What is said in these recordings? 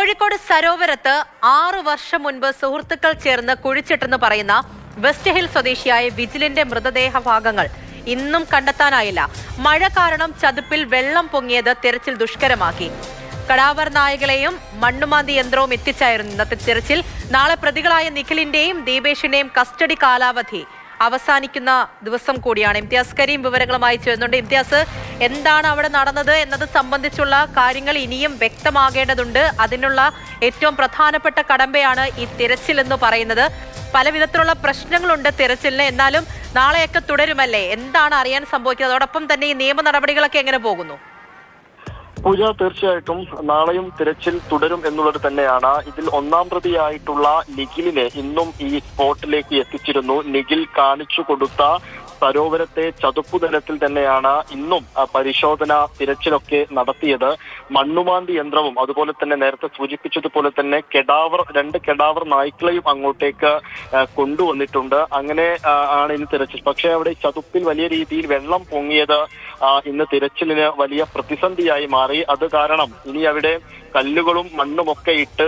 കോഴിക്കോട് സരോവരത്ത് 6 വർഷം മുൻപ് സുഹൃത്തുക്കൾ ചേർന്ന് കുഴിച്ചിട്ടെന്ന് പറയുന്ന വെസ്റ്റ് ഹിൽ സ്വദേശിയായ വിജിലിന്റെ മൃതദേഹ ഭാഗങ്ങൾ ഇന്നും കണ്ടെത്താനായില്ല. മഴ കാരണം ചതുപ്പിൽ വെള്ളം പൊങ്ങിയത് തെരച്ചിൽ ദുഷ്കരമാക്കി. കടാവർ നായകളെയും മണ്ണുമാന്തി യന്ത്രവും എത്തിച്ചായിരുന്നു ഇന്നത്തെ തെരച്ചിൽ. നാളെ പ്രതികളായ നിഖിലിന്റെയും ദീപേഷിന്റെയും കസ്റ്റഡി കാലാവധി അവസാനിക്കുന്ന ദിവസം കൂടിയാണ്. ഇംതിയാസ് കരീം വിവരങ്ങളുമായി ചേരുന്നുണ്ട്. ഇംതിയാസ്, എന്താണ് അവിടെ നടന്നത് എന്നത് സംബന്ധിച്ചുള്ള കാര്യങ്ങൾ ഇനിയും വ്യക്തമാകേണ്ടതുണ്ട്. അതിനുള്ള ഏറ്റവും പ്രധാനപ്പെട്ട കടമ്പയാണ് ഈ തിരച്ചിൽ എന്ന് പറയുന്നത്. പല വിധത്തിലുള്ള പ്രശ്നങ്ങളുണ്ട് തിരച്ചിലിന്, എന്നാലും നാളെയൊക്കെ തുടരുമല്ലേ? എന്താണ് അറിയാൻ സംഭവിക്കുന്നത്? അതോടൊപ്പം തന്നെ ഈ നിയമ നടപടികളൊക്കെ എങ്ങനെ പോകുന്നു? പൂജ, തീർച്ചയായിട്ടും നാളെയും തിരച്ചിൽ തുടരും എന്നുള്ളത് തന്നെയാണ്. ഇതിൽ ഒന്നാം പ്രതിയായിട്ടുള്ള നിഖിലിനെ ഇന്നും ഈ സ്പോട്ടിലേക്ക് എത്തിച്ചിരുന്നു. നിഖിൽ കാണിച്ചു കൊടുത്ത സരോവരത്തെ ചതുപ്പുതലത്തിൽ തന്നെയാണ് ഇന്നും പരിശോധന തിരച്ചിലൊക്കെ നടത്തിയത്. മണ്ണുമാന്തി യന്ത്രവും അതുപോലെ തന്നെ നേരത്തെ സൂചിപ്പിച്ചതുപോലെ തന്നെ രണ്ട് കെടാവർ നായ്ക്കളെയും അങ്ങോട്ടേക്ക് കൊണ്ടുവന്നിട്ടുണ്ട്. അങ്ങനെ ആണ് ഇന്ന് തിരച്ചിൽ. പക്ഷേ അവിടെ ചതുപ്പിൽ വലിയ രീതിയിൽ വെള്ളം പൊങ്ങിയത് ഇന്ന് തിരച്ചിലിന് വലിയ പ്രതിസന്ധിയായി മാറി. അത് കാരണം ഇനി അവിടെ കല്ലുകളും മണ്ണുമൊക്കെ ഇട്ട്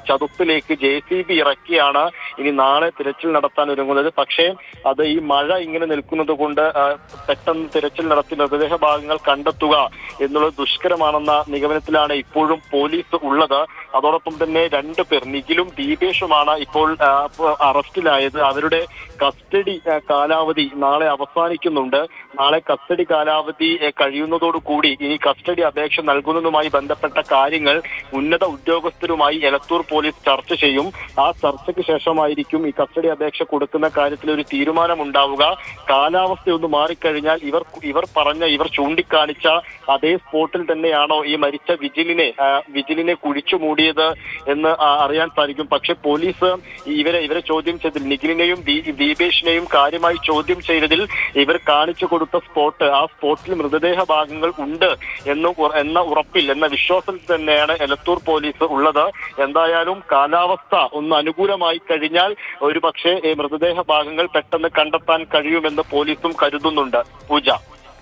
ചതുപ്പിലേക്ക് JCB ഇറക്കിയാണ് ഇനി നാളെ തിരച്ചിൽ നടത്താൻ ഒരുങ്ങുന്നത്. പക്ഷേ അത് ഈ മഴ ഇങ്ങനെ നിൽക്കുന്നത് കൊണ്ട് പെട്ടെന്ന് തിരച്ചിൽ നടത്തി മൃതദേഹ ഭാഗങ്ങൾ കണ്ടെത്തുക എന്നുള്ളത് ദുഷ്കരമാണെന്ന നിഗമനത്തിലാണ് ഇപ്പോഴും പോലീസ് ഉള്ളത്. അതോടൊപ്പം തന്നെ 2 പേർ, നിഖിലും ദീപേഷുമാണ് ഇപ്പോൾ അറസ്റ്റിലായത്. അവരുടെ കസ്റ്റഡി കാലാവധി നാളെ അവസാനിക്കുന്നുണ്ട്. നാളെ കസ്റ്റഡി കാലാവധി കഴിയുന്നതോടുകൂടി ഇനി കസ്റ്റഡി അപേക്ഷ നൽകുന്നതുമായി ബന്ധപ്പെട്ട കാര്യങ്ങൾ ഉന്നത ഉദ്യോഗസ്ഥരുമായി എലത്തൂർ പോലീസ് ചർച്ച ചെയ്യും. ആ ചർച്ചയ്ക്ക് ശേഷമായിരിക്കും ഈ കസ്റ്റഡി അപേക്ഷ കൊടുക്കുന്ന കാര്യത്തിൽ ഒരു തീരുമാനമുണ്ടാവുക. കാലാവസ്ഥയൊന്ന് മാറിക്കഴിഞ്ഞാൽ ഇവർ ചൂണ്ടിക്കാണിച്ച അതേ സ്പോട്ടിൽ തന്നെയാണോ ഈ മരിച്ച വിജിലിനെ കുഴിച്ചു മൂടിയത് എന്ന് അറിയാൻ സാധിക്കും. പക്ഷെ പോലീസ് ഇവരെ ചോദ്യം ചെയ്തതിൽ, നിഖിലിനെയും ദീപേഷിനെയും കാര്യമായി ചോദ്യം ചെയ്തതിൽ ഇവർ കാണിച്ചു കൊടുത്ത സ്പോട്ട്, ആ സ്പോട്ടിൽ മൃതദേഹ ഭാഗങ്ങൾ ഉണ്ട് എന്ന ഉറപ്പിൽ, എന്ന വിശ്വാസത്തിൽ തന്നെയാണ് എലത്തൂർ പോലീസ് ഉള്ളത്. എന്തായാലും കാലാവസ്ഥ ഒന്ന് അനുകൂലമായി കഴിഞ്ഞാൽ ഒരു പക്ഷേ മൃതദേഹ ഭാഗങ്ങൾ പെട്ടെന്ന് കണ്ടെത്താൻ കഴിയുമെന്ന് പോലീസും കരുതുന്നുണ്ട്. പൂജ.